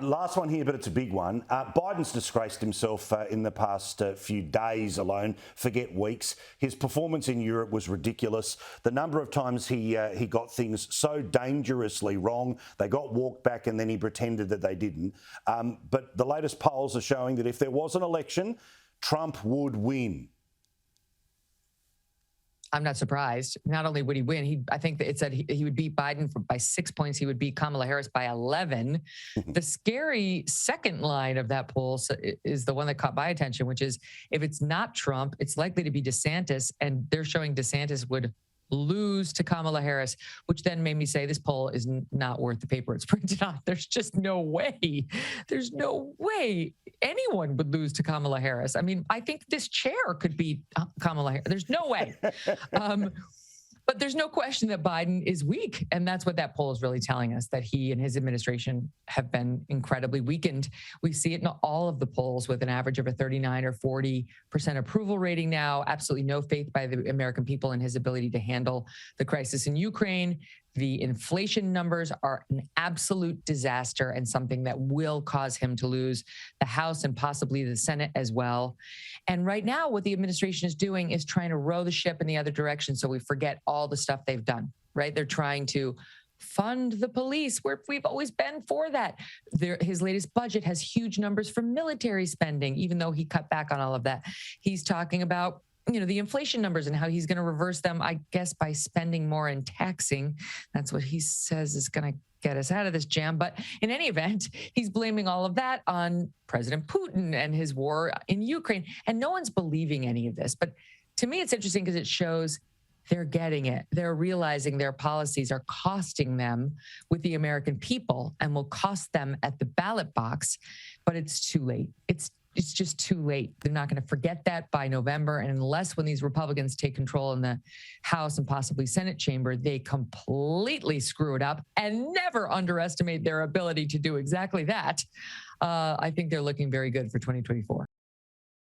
Last one here, but it's a big one. Biden's disgraced himself in the past few days alone, forget weeks. His performance in Europe was ridiculous. The number of times he got things so dangerously wrong, they got walked back and then he pretended that they didn't. But the latest polls are showing that if there was an election, Trump would win. I'm not surprised. Not only would he win, I think that it said he would beat Biden by 6 points. He would beat Kamala Harris by 11. The scary second line of that poll is the one that caught my attention, which is if it's not Trump, it's likely to be DeSantis. And they're showing DeSantis would lose to Kamala Harris, which then made me say this poll is not worth the paper it's printed on. There's just no way. There's no way anyone would lose to Kamala Harris. I mean, I think this chair could beat Kamala Harris. There's no way. But there's no question that Biden is weak. And that's what that poll is really telling us, that he and his administration have been incredibly weakened. We see it in all of the polls with an average of a 39 or 40% approval rating now. Absolutely no faith by the American people in his ability to handle the crisis in Ukraine. The inflation numbers are an absolute disaster and something that will cause him to lose the House and possibly the Senate as well. And right now, what the administration is doing is trying to row the ship in the other direction so we forget all the stuff they've done, right? They're trying to fund the police, where we've always been for that. His latest budget has huge numbers for military spending, even though he cut back on all of that. He's talking about the inflation numbers and how he's going to reverse them, I guess, by spending more and taxing. That's what he says is going to get us out of this jam. But in any event, he's blaming all of that on President Putin and his war in Ukraine. And no one's believing any of this. But to me, it's interesting because it shows they're getting it. They're realizing their policies are costing them with the American people and will cost them at the ballot box. But it's too late. It's just too late. They're not going to forget that by November. And unless when these Republicans take control in the House and possibly Senate chamber, they completely screw it up, and never underestimate their ability to do exactly that. I think they're looking very good for 2024.